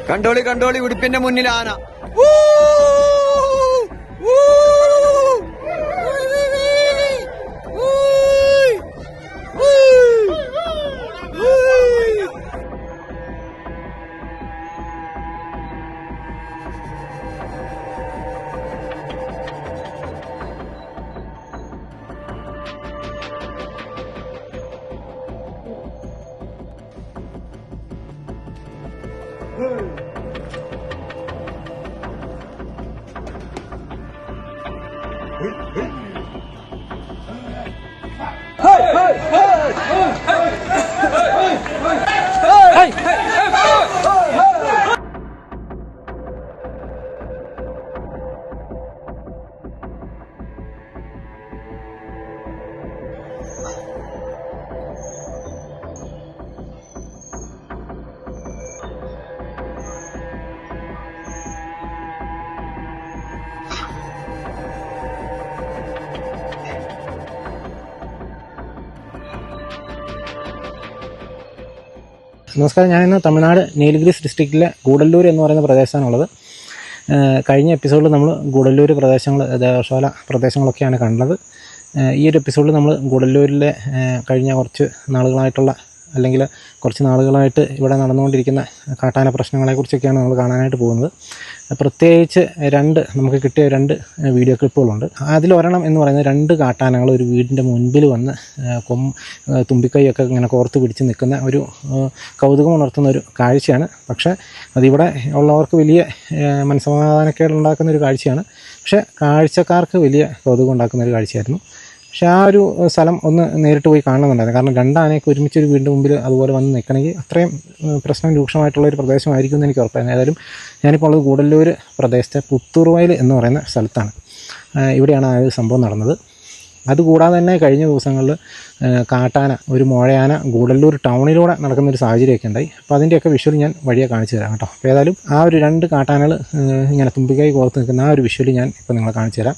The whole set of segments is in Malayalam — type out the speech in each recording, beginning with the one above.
കണ്ടോളി കണ്ടോളി, ഉടുപ്പിന്റെ മുന്നിൽ ആന. നമസ്കാരം. ഞാനിന്ന് തമിഴ്നാട് നീലഗിരീസ് ഡിസ്ട്രിക്റ്റിലെ ഗൂഡല്ലൂർ എന്ന് പറയുന്ന പ്രദേശമാണുള്ളത്. കഴിഞ്ഞ എപ്പിസോഡിൽ നമ്മൾ ഗൂഡല്ലൂർ പ്രദേശങ്ങൾ, ദേവശാല പ്രദേശങ്ങളൊക്കെയാണ് കണ്ടത്. ഈ ഒരു എപ്പിസോഡിൽ നമ്മൾ ഗൂഡല്ലൂരിലെ കഴിഞ്ഞ കുറച്ച് നാളുകളായിട്ടുള്ള അല്ലെങ്കിൽ കുറച്ച് നാളുകളായിട്ട് ഇവിടെ നടന്നുകൊണ്ടിരിക്കുന്ന കാട്ടാന പ്രശ്നങ്ങളെക്കുറിച്ചൊക്കെയാണ് നമ്മൾ കാണാനായിട്ട് പോകുന്നത്. പ്രത്യേകിച്ച് നമുക്ക് കിട്ടിയ രണ്ട് വീഡിയോ ക്ലിപ്പുകളുണ്ട്. അതിലൊരെണ്ണം എന്ന് പറയുന്നത് 2 കാട്ടാനകൾ ഒരു വീടിൻ്റെ മുൻപിൽ വന്ന് തുമ്പിക്കൈയൊക്കെ ഇങ്ങനെ കോർത്ത് പിടിച്ച് നിൽക്കുന്ന ഒരു കൗതുകമുണർത്തുന്ന ഒരു കാഴ്ചയാണ്. പക്ഷേ അതിവിടെ ഉള്ളവർക്ക് വലിയ മനസ്സമാധാനക്കേടുണ്ടാക്കുന്ന ഒരു കാഴ്ചയാണ്. പക്ഷേ കാഴ്ചക്കാർക്ക് വലിയ കൗതുകം ഉണ്ടാക്കുന്ന ഒരു കാഴ്ചയായിരുന്നു. പക്ഷേ ആ ഒരു സ്ഥലം ഒന്ന് നേരിട്ട് പോയി കാണണമെന്നുണ്ടായിരുന്നു. കാരണം 2 ആനയൊക്കെ ഒരുമിച്ചൊരു വീടിൻ്റെ മുമ്പിൽ അതുപോലെ വന്ന് നിൽക്കണമെങ്കിൽ അത്രയും പ്രശ്നം രൂക്ഷമായിട്ടുള്ളൊരു പ്രദേശമായിരിക്കും എന്ന് എനിക്ക് ഉറപ്പായിരുന്നു. ഏതായാലും ഞാനിപ്പോൾ ഉള്ളത് ഗൂഡല്ലൂർ പ്രദേശത്തെ പുത്തൂർവയൽ എന്ന് പറയുന്ന സ്ഥലത്താണ്. ഇവിടെയാണ് ആ ഒരു സംഭവം നടന്നത്. അതുകൂടാതെ തന്നെ കഴിഞ്ഞ ദിവസങ്ങളിൽ കാട്ടാന, ഒരു മോഴയാന ഗൂഡല്ലൂർ ടൗണിലൂടെ നടക്കുന്നൊരു സാഹചര്യമൊക്കെ ഉണ്ടായി. അപ്പോൾ അതിൻ്റെയൊക്കെ വിഷ്വൽ ഞാൻ വഴിയെ കാണിച്ചു തരാം കേട്ടോ. അപ്പോൾ ഏതായാലും ആ ഒരു 2 കാട്ടാനകൾ ഇങ്ങനെ തുമ്പിക്കൈ കോർത്ത് നിൽക്കുന്ന ആ ഒരു വിഷ്വൽ ഞാൻ ഇപ്പോൾ നിങ്ങളെ കാണിച്ചു തരാം.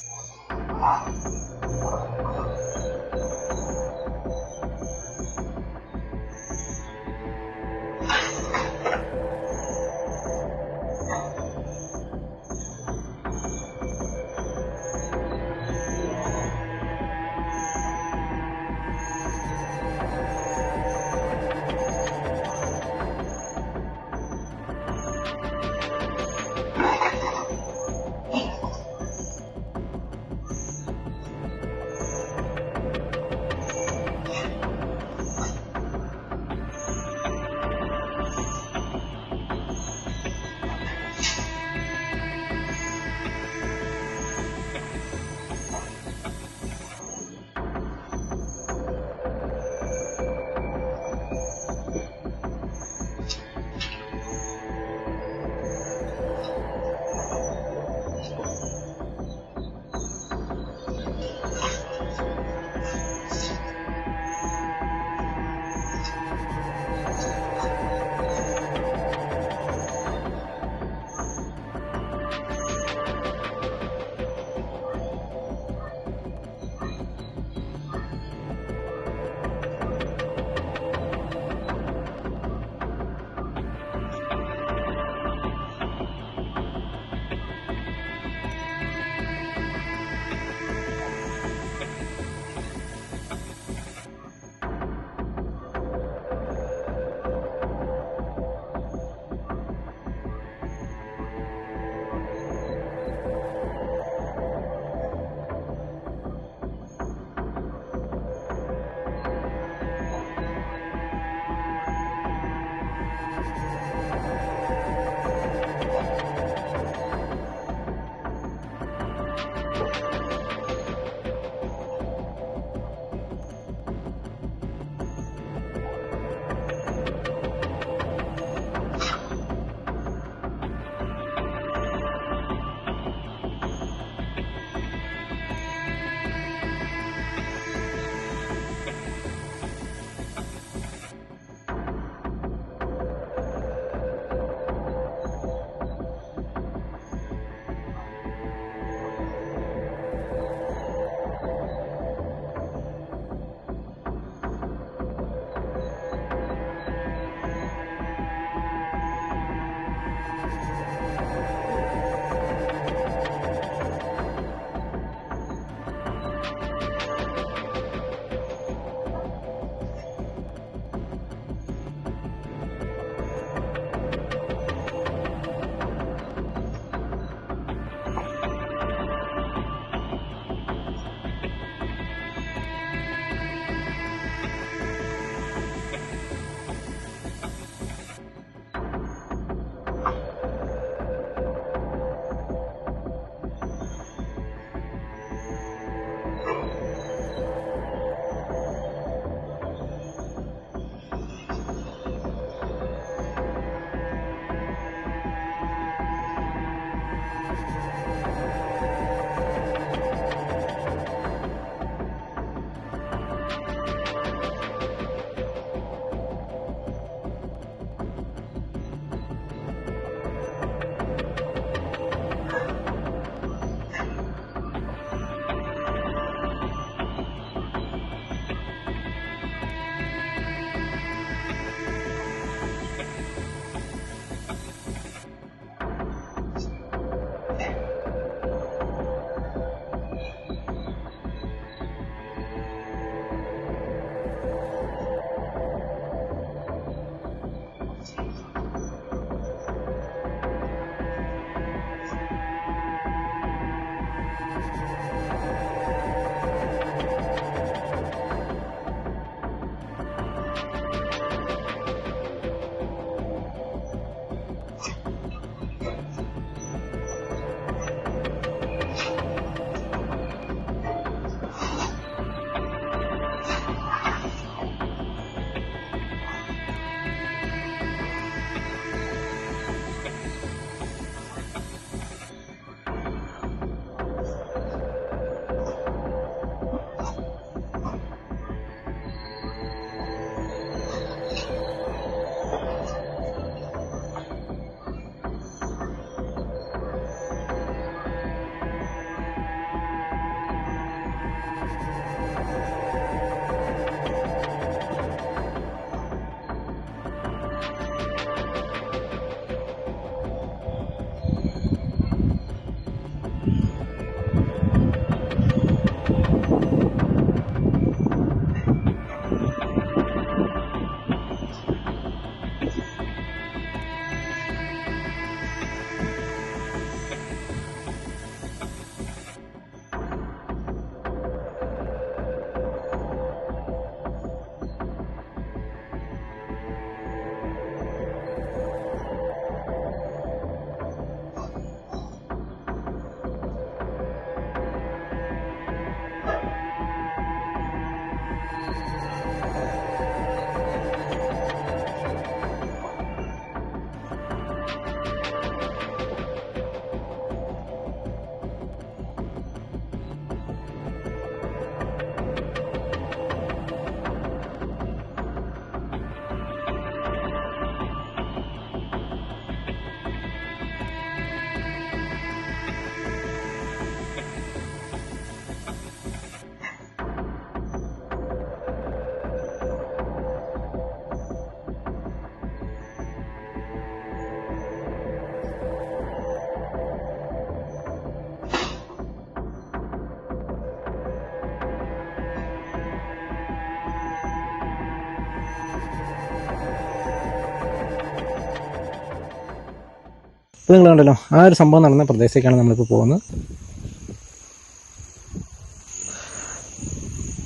ഇപ്പോൾ നിങ്ങൾ കണ്ടല്ലോ ആ ഒരു സംഭവം നടന്ന പ്രദേശത്തേക്കാണ് നമ്മളിപ്പോൾ പോകുന്നത്.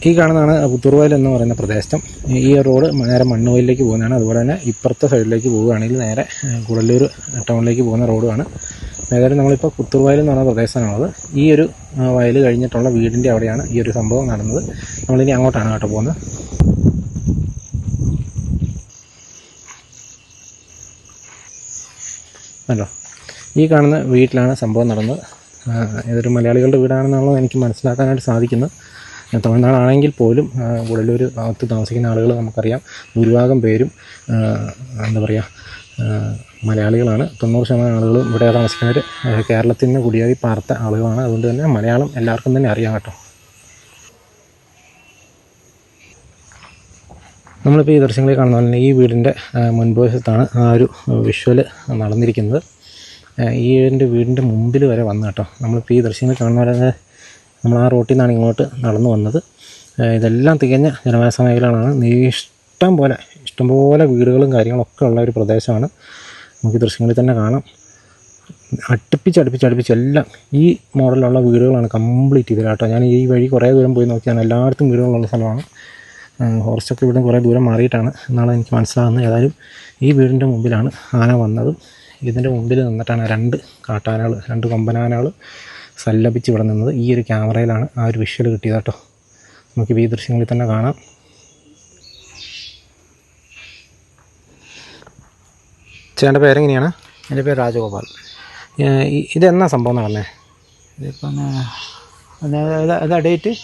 ഈ കാണുന്നതാണ് പുത്തൂർവയൽ എന്ന് പറയുന്ന പ്രദേശം. ഈ റോഡ് നേരെ മണ്ണുവയലിലേക്ക് പോകുന്നതാണ്. അതുപോലെ തന്നെ ഇപ്പുറത്തെ സൈഡിലേക്ക് പോവുകയാണെങ്കിൽ നേരെ ഗുഡല്ലൂർ ടൗണിലേക്ക് പോകുന്ന റോഡുമാണ്. ഏതായാലും നമ്മളിപ്പോൾ പുത്തൂർവയൽ എന്ന് പറയുന്ന പ്രദേശമാണുള്ളത്. ഈ ഒരു വയൽ കഴിഞ്ഞിട്ടുള്ള വീടിൻ്റെ അവിടെയാണ് ഈ ഒരു സംഭവം നടന്നത്. നമ്മളിനി അങ്ങോട്ടാണ് കേട്ടോ പോകുന്നത്. അല്ലോ ഈ കാണുന്ന വീട്ടിലാണ് സംഭവം നടന്നത്. ഏതൊരു മലയാളികളുടെ വീടാണെന്നുള്ളത് എനിക്ക് മനസ്സിലാക്കാനായിട്ട് സാധിക്കുന്നത്. തമിഴ്നാടാണെങ്കിൽ പോലും ഗുഡല്ലൂർ ഭാഗത്ത് താമസിക്കുന്ന ആളുകൾ നമുക്കറിയാം ഭൂരിഭാഗം പേരും എന്താ പറയുക മലയാളികളാണ്. 90% ആളുകളും ഇവിടെ താമസിക്കുന്നവർ കേരളത്തിൽ നിന്ന് കുടിയേറി പാർത്ത ആളുകളാണ്. അതുകൊണ്ട് തന്നെ മലയാളം എല്ലാവർക്കും തന്നെ അറിയാം കേട്ടോ. നമ്മളിപ്പോൾ ഈ ദൃശ്യങ്ങളിൽ കാണുന്ന പോലെ ഈ വീടിൻ്റെ മുൻവശത്താണ് ആ ഒരു വിഷ്വൽ നടന്നിരിക്കുന്നത്. ഈ വീടിൻ്റെ മുമ്പിൽ വരെ വന്നു കേട്ടോ. നമ്മളിപ്പോൾ ഈ ദൃശ്യങ്ങൾ കാണുന്ന പോലെ നമ്മൾ ആ റോട്ടിൽ നിന്നാണ് ഇങ്ങോട്ട് നടന്നു വന്നത്. ഇതെല്ലാം തികഞ്ഞ ജനവാസ മേഖലകളാണ്. ഇഷ്ടംപോലെ വീടുകളും കാര്യങ്ങളൊക്കെ ഉള്ള ഒരു പ്രദേശമാണ്. നമുക്ക് ദൃശ്യങ്ങളിൽ തന്നെ കാണാം. അടുപ്പിച്ച് എല്ലാം ഈ മോഡലുള്ള വീടുകളാണ് കംപ്ലീറ്റ് ചെയ്തത് കേട്ടോ. ഞാൻ ഈ വഴി കുറേ ദൂരം പോയി നോക്കിയാണ് എല്ലായിടത്തും വീടുകളുള്ള സ്ഥലമാണ്. ഫോറസ്റ്റൊക്കെ ഇവിടെ കുറേ ദൂരം മാറിയിട്ടാണ് എന്നാണ് എനിക്ക് മനസ്സിലാകുന്നത്. ഏതായാലും ഈ വീടിൻ്റെ മുമ്പിലാണ് ആന വന്നത്. ഇതിൻ്റെ മുമ്പിൽ നിന്നിട്ടാണ് 2 കാട്ടാനകൾ 2 കൊമ്പനാനകൾ സല്ലപിച്ച് ഇവിടെ നിന്നത്. ഈ ഒരു ക്യാമറയിലാണ് ആ ഒരു വിഷ്വൽ കിട്ടിയത് കേട്ടോ. നമുക്കിപ്പോൾ ഈ ദൃശ്യങ്ങളിൽ തന്നെ കാണാം. ചേട്ടൻ്റെ പേരെങ്ങനെയാണ്? എൻ്റെ പേര് രാജഗോപാൽ. ഇതെന്നാ സംഭവം നടന്നേ? ഇതിപ്പം ഏതാ ഡേറ്റ്?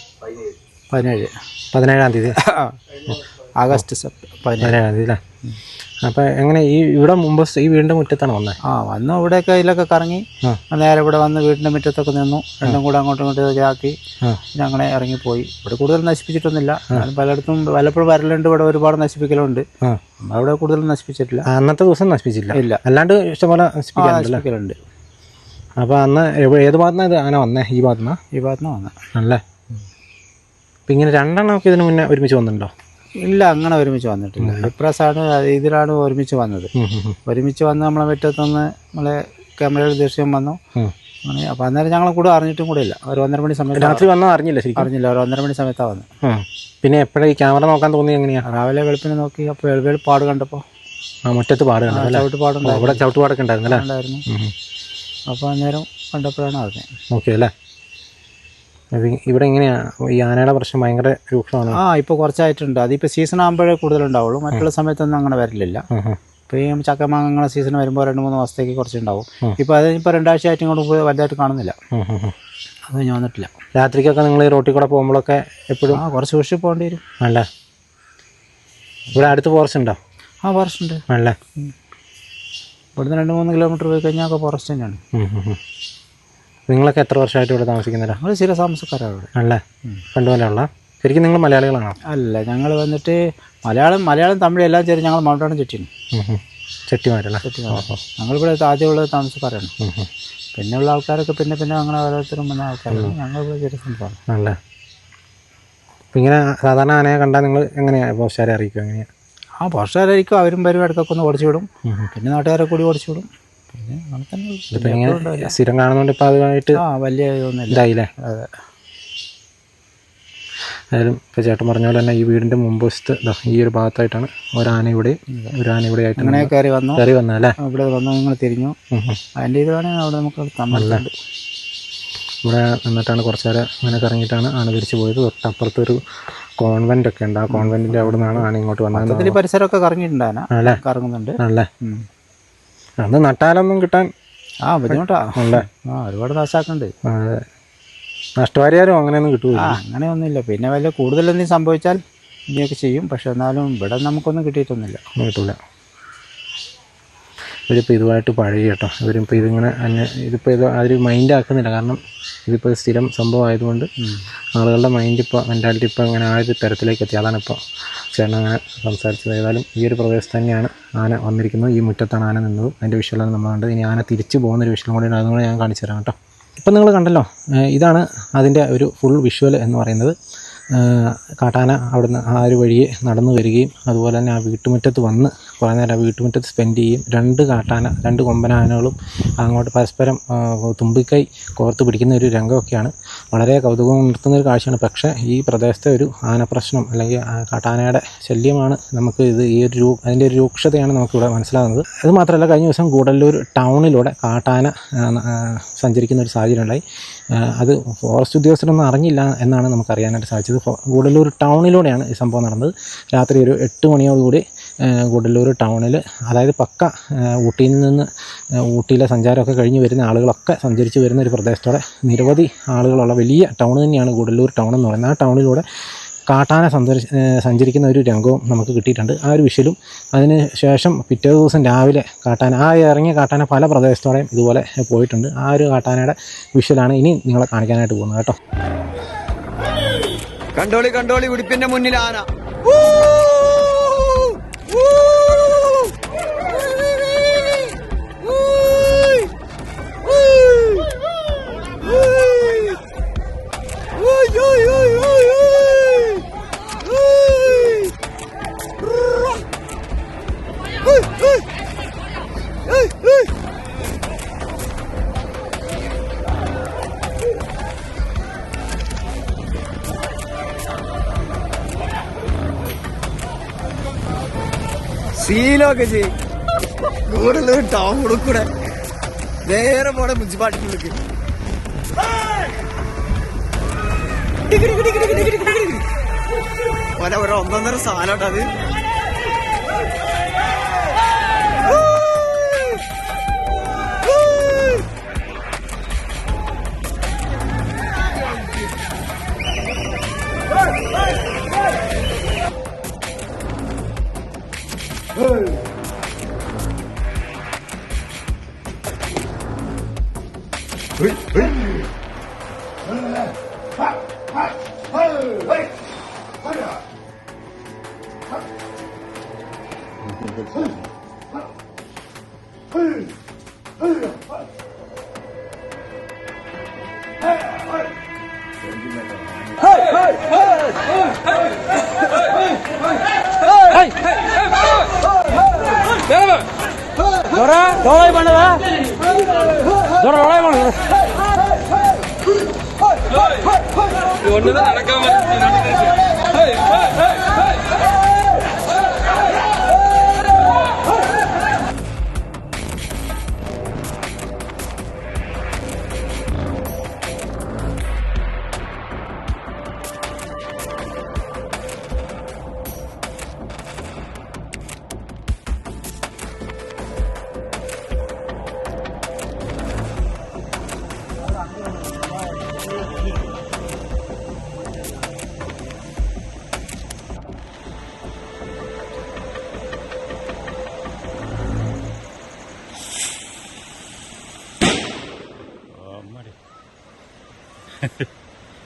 17-ാം തീയതി. ആഗസ്റ്റ് 17-ാം തീയതി അല്ലേ? അപ്പോൾ എങ്ങനെ ഈ വീടിൻ്റെ മുറ്റത്താണ് വന്നത്? വന്നു ഇവിടെയൊക്കെ ഇതിലൊക്കെ കറങ്ങി നേരെ ഇവിടെ വന്ന് വീടിൻ്റെ മുറ്റത്തൊക്കെ നിന്നു. രണ്ടും കൂടെ അങ്ങോട്ടും ഇങ്ങോട്ടും ആക്കി ഞങ്ങളെ ഇറങ്ങിപ്പോയി. ഇവിടെ കൂടുതൽ നശിപ്പിച്ചിട്ടൊന്നുമില്ല. പലയിടത്തും പലപ്പോഴും വരലുണ്ട്. ഇവിടെ ഒരുപാട് നശിപ്പിക്കലുണ്ട്. അവിടെ കൂടുതൽ നശിപ്പിച്ചിട്ടില്ല. അന്നത്തെ ദിവസം നശിപ്പിച്ചില്ല? ഇല്ല. അല്ലാണ്ട് ഇഷ്ടംപോലെ നശിപ്പിക്കലുണ്ട്. അപ്പോൾ അന്ന് ഏത് ഭാഗത്തുനിന്നാണ് ഇത് ആന വന്നേ? ഈ ഭാഗത്തുനിന്ന് വന്നേ അല്ലേ? അപ്പം ഇങ്ങനെ 2 എണ്ണമൊക്കെ ഇതിന് മുന്നേ ഒരുമിച്ച് വന്നിട്ടുണ്ടോ? ഇല്ല, അങ്ങനെ ഒരുമിച്ച് വന്നിട്ടില്ല. ഇപ്രാവശ്യമാണ് ഇതിലാണ് ഒരുമിച്ച് വന്നത്. ഒരുമിച്ച് വന്ന് നമ്മളെ മുറ്റത്തുനിന്ന് നമ്മളെ ക്യാമറയിൽ ദൃശ്യം വന്നു. അപ്പോൾ അന്നേരം ഞങ്ങളെ കൂടെ അറിഞ്ഞിട്ടും കൂടെ ഇല്ല. ഒരു 1:30 മണി സമയത്ത് രാത്രി വന്നാൽ അറിഞ്ഞില്ല? ഒരു 1:30 മണി സമയത്താണ് വന്നത്. പിന്നെ എപ്പോഴാണ് ഈ ക്യാമറ നോക്കാൻ തോന്നി? എങ്ങനെയാണ്? രാവിലെ വെളുപ്പിന് നോക്കി. അപ്പോൾ പാട് കണ്ടപ്പോൾ മുറ്റത്ത് പാട് കണ്ടു. ചവിട്ടുപാടുണ്ടായിരുന്നു. ഇവിടെ ചവിട്ടുപാടൊക്കെ ഉണ്ടായിരുന്നു. അപ്പോൾ അന്നേരം കണ്ടപ്പോഴാണ് അറിഞ്ഞത്. ഓക്കെ അല്ലേ? ഇവിടെ എങ്ങനെയാണ് ഈ ആനയുടെ പ്രശ്നം? ഭയങ്കര രൂക്ഷമാണ്. ഇപ്പോൾ കുറച്ചായിട്ടുണ്ട്. അതിപ്പോൾ സീസൺ ആകുമ്പോഴേ കൂടുതലുണ്ടാവുള്ളൂ. മറ്റുള്ള സമയത്തൊന്നും അങ്ങനെ വരില്ല. ഇപ്പോൾ ഈ ചക്കമാങ്ങ സീസൺ വരുമ്പോൾ 2-3 മാസത്തേക്ക് കുറച്ചുണ്ടാവും. ഇപ്പോൾ അതിനിപ്പോൾ 2 ആഴ്ചയായിട്ട് ഇങ്ങോട്ട് വലുതായിട്ട് കാണുന്നില്ല. അത് കഴിഞ്ഞ് വന്നിട്ടില്ല. രാത്രിക്കൊക്കെ നിങ്ങൾ ഈ റോട്ടിൽ കൂടെ പോകുമ്പോഴൊക്കെ എപ്പോഴും കുറച്ച് സൂക്ഷിച്ച് പോകേണ്ടി വരും. അല്ല, ഇവിടെ അടുത്ത് ഫോറസ്റ്റ് ഉണ്ടോ? ഫോറസ്റ്റ് ഉണ്ട്. അല്ലേ? ഇവിടുന്ന് 2-3 കിലോമീറ്റർ പോയി കഴിഞ്ഞാൽ ഒക്കെ ഫോറസ്റ്റ് തന്നെയാണ്. നിങ്ങളൊക്കെ എത്ര വർഷമായിട്ട് ഇവിടെ താമസിക്കുന്നില്ല? നമ്മൾ സ്ഥിര താമസക്കാരാണ് ഇവിടെ. അല്ലേ? പണ്ടുപോലെ ഉള്ള ശരിക്കും നിങ്ങൾ മലയാളികളാണോ? അല്ല, ഞങ്ങൾ വന്നിട്ട് മലയാളം തമിഴ് എല്ലാം ചേർന്ന് ഞങ്ങൾ മലയാളം ചെട്ടിമാരല്ലേ? ഞങ്ങളിവിടെ ആദ്യമുള്ള താമസക്കാരാണ്. പിന്നെയുള്ള ആൾക്കാരൊക്കെ പിന്നെ അങ്ങനെ ഓരോരുത്തരും വന്ന ആൾക്കാരാണ്. ഞങ്ങളിവിടെ ചെറിയ സംഭവമാണ്. അല്ലേ? അപ്പം ഇങ്ങനെ സാധാരണ ആനയെ കണ്ടാൽ നിങ്ങൾ എങ്ങനെയാണ് പോസ്റ്റുകാരെ അറിയിക്കും? എങ്ങനെയാണ്? പോസ്റ്റുകാരായിരിക്കും. അവരും വരും, ഇടയ്ക്കൊക്കെ ഒന്ന് ഓടിച്ചു വിടും. പിന്നെ നാട്ടുകാരെ കൂടി ഓടിച്ചു വിടും. സ്ഥിരം കാണുന്നുണ്ട്. ഇപ്പം അതുമായിട്ട് വലിയ ഇതൊന്നും ഇതായില്ലേ? അതെ. ആയാലും ഇപ്പോൾ ചേട്ടൻ പറഞ്ഞ പോലെ തന്നെ ഈ വീടിൻ്റെ മുൻവശത്ത് ഈ ഒരു ഭാഗത്തായിട്ടാണ് ഒരാന ഇവിടെ ആയിട്ട് അങ്ങനെ കയറി വന്നല്ലേ? ഇവിടെ വന്നു നിങ്ങൾ തിരിഞ്ഞു. അതിൻ്റെ ഇതാണ് അവിടെ നമുക്ക് തമ്മിലുണ്ട്. ഇവിടെ നിന്നിട്ടാണ് കുറച്ച് നേരം അങ്ങനെ കറങ്ങിയിട്ടാണ് ആന തിരിച്ചു പോയത്. തൊട്ടപ്പുറത്തൊരു കോൺവെൻ്റ് ഒക്കെ ഉണ്ട്. ആ കോൺവെൻറ്റിൻ്റെ അവിടെ നിന്നാണ് ആന ഇങ്ങോട്ട് വന്നത്. പരിസരമൊക്കെ കറങ്ങിയിട്ടുണ്ട്. ആന കറങ്ങുന്നുണ്ട്. അല്ലേ? അന്ന് നട്ടാലൊന്നും കിട്ടാൻ ബുദ്ധിമുട്ടാണ്. ഒരുപാട് നാശാക്കുന്നുണ്ട്. നഷ്ടപരിഹാരം അങ്ങനെയൊന്നും കിട്ടൂല? അങ്ങനെയൊന്നുമില്ല. പിന്നെ വലിയ കൂടുതലെന്തെങ്കിലും സംഭവിച്ചാൽ ഇനിയൊക്കെ ചെയ്യും. പക്ഷെ എന്നാലും ഇവിടെ നമുക്കൊന്നും കിട്ടിയിട്ടൊന്നുമില്ല. കിട്ടൂല. ഇവരിപ്പോൾ ഇതുമായിട്ട് പഴയ കേട്ടോ. ഇവരിപ്പോൾ ഇതിപ്പോൾ അതൊരു മൈൻഡ് ആക്കുന്നില്ല. കാരണം ഇതിപ്പോൾ സ്ഥിരം സംഭവം ആയതുകൊണ്ട് ആളുകളുടെ മെൻറ്റാലിറ്റി ഇപ്പോൾ അങ്ങനെ ആ ഒരു തരത്തിലേക്ക് എത്തി. അതാണ് ഇപ്പോൾ ചേട്ടൻ അങ്ങനെ സംസാരിച്ചത്. ഏതായാലും ഈ ഒരു പ്രദേശത്ത് തന്നെയാണ് ആന വന്നിരിക്കുന്നത്. ഈ മുറ്റത്താണ് ആന നിന്നതും. അതിൻ്റെ വിഷ്വലാണ് നമ്മൾ കണ്ടത്. ഇനി ആന തിരിച്ചു പോകുന്നൊരു വിഷ്വലും കൂടി അതുകൊണ്ട് ഞാൻ കാണിച്ചു തരാം കേട്ടോ. ഇപ്പം നിങ്ങൾ കണ്ടല്ലോ, ഇതാണ് അതിൻ്റെ ഒരു ഫുൾ വിഷ്വൽ എന്ന് പറയുന്നത്. കാട്ടാന അവിടുന്ന് ആ ഒരു വഴിയെ നടന്നു വരികയും അതുപോലെ തന്നെ ആ വീട്ടുമുറ്റത്ത് വന്ന് കുറേ നേരം ആ വീട്ടുമുറ്റത്ത് സ്പെൻഡ് ചെയ്യും. രണ്ട് കൊമ്പൻ ആനകളും അങ്ങോട്ട് പരസ്പരം തുമ്പിക്കൈ കോർത്ത് പിടിക്കുന്ന ഒരു രംഗമൊക്കെയാണ്. വളരെ കൗതുകം ഉണർത്തുന്ന ഒരു കാഴ്ചയാണ്. പക്ഷേ ഈ പ്രദേശത്തെ ഒരു ആനപ്രശ്നം അല്ലെങ്കിൽ കാട്ടാനയുടെ ശല്യമാണ് നമുക്ക് അതിൻ്റെ ഒരു രൂക്ഷതയാണ് നമുക്കിവിടെ മനസ്സിലാകുന്നത്. അത് മാത്രമല്ല, കഴിഞ്ഞ ദിവസം ഗൂഡല്ലൂർ ടൗണിലൂടെ കാട്ടാന സഞ്ചരിക്കുന്ന ഒരു സാഹചര്യം ഉണ്ടായി. അത് ഫോറസ്റ്റ് ഉദ്യോഗസ്ഥരൊന്നും അറിഞ്ഞില്ല എന്നാണ് നമുക്കറിയാനായിട്ട് സാധിച്ചത്. ഗൂഡല്ലൂർ ടൗണിലൂടെയാണ് ഈ സംഭവം നടന്നത്. രാത്രി ഒരു 8 മണിയോടുകൂടി ഗൂഡല്ലൂർ ടൗണിൽ, അതായത് പക്ക ഊട്ടിയിൽ നിന്ന് ഊട്ടിയിലെ സഞ്ചാരമൊക്കെ കഴിഞ്ഞ് വരുന്ന ആളുകളൊക്കെ സഞ്ചരിച്ച് വരുന്ന ഒരു പ്രദേശത്തോടെ നിരവധി ആളുകളുള്ള വലിയ ടൗൺ തന്നെയാണ് ഗൂഡല്ലൂർ ടൗൺ എന്ന് പറയുന്നത്. ആ ടൗണിലൂടെ കാട്ടാന സഞ്ചരിക്കുന്ന ഒരു രംഗവും നമുക്ക് കിട്ടിയിട്ടുണ്ട്. ആ ഒരു വിഷ്വലും അതിന് ശേഷം പിറ്റേ ദിവസം രാവിലെ ഇറങ്ങിയ കാട്ടാന പല പ്രദേശത്തോടെയും ഇതുപോലെ പോയിട്ടുണ്ട്. ആ ഒരു കാട്ടാനയുടെ വിഷ്വലാണ് ഇനി നിങ്ങളെ കാണിക്കാനായിട്ട് പോകുന്നത് കേട്ടോ. കണ്ടോളി ഉടുപ്പിന്റെ മുന്നിൽ ആന. സീലൊക്കെ ചെയ്യും. ഗൂഡല്ലൂർ ടൗൺ കൂടെ നേരെ പോണെ മുനിസിപ്പാലിറ്റിക്ക് ഒന്നൊന്നര സാധനമുണ്ട്.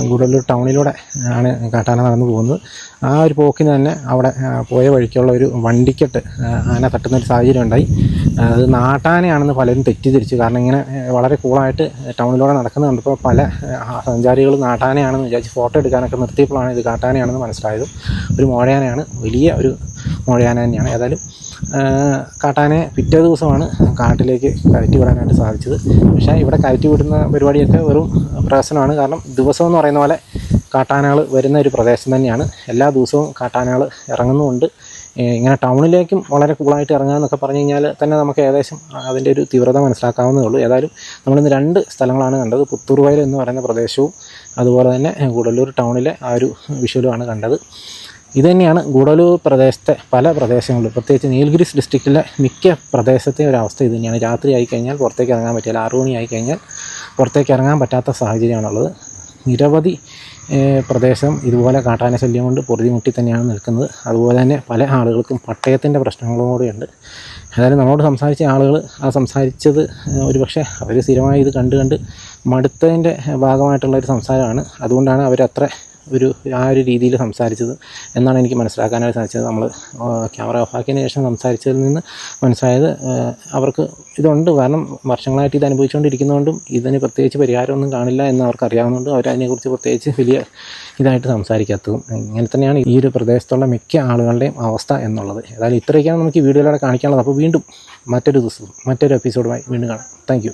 ഗൂഡല്ലൂർ ടൗണിലൂടെ ആണ് കാട്ടാന നടന്നു പോകുന്നത്. ആ ഒരു പോക്കിന് തന്നെ അവിടെ പോയ വഴിക്കുള്ള ഒരു വണ്ടിക്കെട്ട് ആന തട്ടുന്ന ഒരു സാഹചര്യം ഉണ്ടായി. അത് നാട്ടാനയാണെന്ന് പലരും തെറ്റിദ്ധരിച്ചു. കാരണം ഇങ്ങനെ വളരെ കൂളായിട്ട് ടൗണിലൂടെ നടക്കുന്നത് കണ്ടപ്പോൾ പല സഞ്ചാരികൾ നാട്ടാനയാണെന്ന് വിചാരിച്ച് ഫോട്ടോ എടുക്കാനൊക്കെ നിർത്തിയപ്പോഴാണ് ഇത് കാട്ടാനയാണെന്ന് മനസ്സിലായത്. ഒരു മോഴയാനയാണ്, വലിയ ഒരു മോഴയാന തന്നെയാണ്. ഏതായാലും കാട്ടാനയെ പിറ്റേ ദിവസമാണ് കാട്ടിലേക്ക് കയറ്റി വിടാനായിട്ട് സാധിച്ചത്. പക്ഷേ ഇവിടെ കയറ്റി വിടുന്ന പരിപാടിയൊക്കെ വെറും പ്രഹസനമാണ്. കാരണം ദിവസം എന്ന് പറയുന്ന പോലെ കാട്ടാനകൾ വരുന്ന ഒരു പ്രദേശം തന്നെയാണ്. എല്ലാ ദിവസവും കാട്ടാനകൾ ഇറങ്ങുന്നുമുണ്ട്. ഇങ്ങനെ ടൗണിലേക്കും വളരെ കൂളായിട്ട് ഇറങ്ങുക എന്നൊക്കെ പറഞ്ഞു കഴിഞ്ഞാൽ തന്നെ നമുക്ക് ഏകദേശം അതിൻ്റെ ഒരു തീവ്രത മനസ്സിലാക്കാവുന്നതേ ഉള്ളൂ. ഏതായാലും നമ്മളിന്ന് 2 സ്ഥലങ്ങളാണ് കണ്ടത്. പുത്തൂർവയൽ എന്ന് പറയുന്ന പ്രദേശവും അതുപോലെ തന്നെ ഗൂഡല്ലൂർ ടൗണിലെ ആ ഒരു വിഷ്വലുമാണ് കണ്ടത്. ഇതുതന്നെയാണ് ഗൂഡല്ലൂർ പ്രദേശത്തെ പല പ്രദേശങ്ങളും, പ്രത്യേകിച്ച് നീലഗിരീസ് ഡിസ്ട്രിക്റ്റിലെ മിക്ക പ്രദേശത്തെ ഒരവസ്ഥ ഇത് തന്നെയാണ്. രാത്രി ആയിക്കഴിഞ്ഞാൽ പുറത്തേക്ക് ഇറങ്ങാൻ പറ്റില്ല. 6 മണി ആയിക്കഴിഞ്ഞാൽ പുറത്തേക്ക് ഇറങ്ങാൻ പറ്റാത്ത സാഹചര്യമാണുള്ളത്. നിരവധി പ്രദേശം ഇതുപോലെ കാട്ടാന ശല്യം കൊണ്ട് പൊറുതിമുട്ടി തന്നെയാണ് നിൽക്കുന്നത്. അതുപോലെ തന്നെ പല ആളുകൾക്കും പട്ടയത്തിൻ്റെ പ്രശ്നങ്ങളും കൂടെയുണ്ട്. ഏതായാലും നമ്മളോട് സംസാരിച്ച ആളുകൾ സംസാരിച്ചത് ഒരുപക്ഷെ അവർ സ്ഥിരമായി ഇത് കണ്ട് മടുത്തതിൻ്റെ ഭാഗമായിട്ടുള്ളൊരു സംസാരമാണ്. അതുകൊണ്ടാണ് അവരത്ര ആ ഒരു രീതിയിൽ സംസാരിച്ചത് എന്നാണ് എനിക്ക് മനസ്സിലാക്കാനായിട്ട് സാധിച്ചത്. നമ്മൾ ക്യാമറ ഓഫാക്കിയതിന് ശേഷം സംസാരിച്ചതിൽ നിന്ന് മനസ്സിലായത് അവർക്ക് ഇതുണ്ട്. കാരണം വർഷങ്ങളായിട്ട് ഇത് അനുഭവിച്ചുകൊണ്ടിരിക്കുന്നതുകൊണ്ടും ഇതിന് പ്രത്യേകിച്ച് പരിഹാരമൊന്നും കാണില്ല എന്ന് അവർക്ക് അറിയാവുന്നതുകൊണ്ടും അവരതിനെക്കുറിച്ച് പ്രത്യേകിച്ച് വലിയ ഇതായിട്ട് സംസാരിക്കാത്തതും. ഇങ്ങനെ തന്നെയാണ് ഈ ഒരു പ്രദേശത്തുള്ള മിക്ക ആളുകളുടെയും അവസ്ഥ എന്നുള്ളത്. ഏതായാലും ഇത്രയൊക്കെയാണ് നമുക്ക് ഈ വീഡിയോയിലൂടെ കാണിക്കാനുള്ളത്. അപ്പോൾ വീണ്ടും മറ്റൊരു ദിവസം മറ്റൊരു എപ്പിസോഡുമായി വീണ്ടും കാണാം. Thank you.